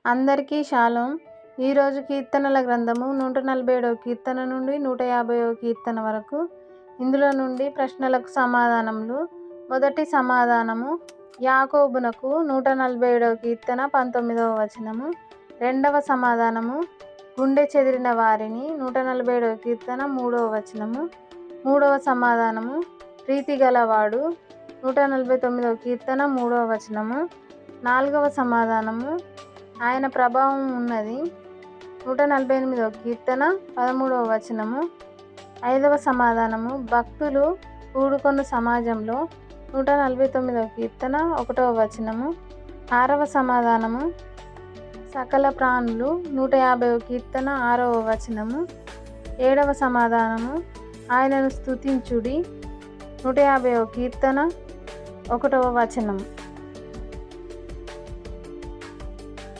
అందరికీ షాలోం. ఈరోజు కీర్తనల గ్రంథము 147వ కీర్తన నుండి 150వ కీర్తన వరకు. ఇందులో నుండి ప్రశ్నలకు సమాధానములు. మొదటి సమాధానము యాకోబునకు 147వ కీర్తన 19వ వచనము. రెండవ సమాధానము గుండె చెదిరిన వారిని 147వ కీర్తన 3వ వచనము. మూడవ సమాధానము ప్రీతి గలవాడు 149వ కీర్తన 3వ వచనము. నాలుగవ సమాధానము ఆయన ప్రభావం ఉన్నది 148వ కీర్తన 13వ వచనము. ఐదవ సమాధానము భక్తులు కూడుకొన్న సమాజంలో 149వ కీర్తన 1వ వచనము. ఆరవ సమాధానము సకల ప్రాణులు 150వ కీర్తన 6వ వచనము. ఏడవ సమాధానము ఆయనను స్తుతించుడి 150వ కీర్తన 1వ వచనము.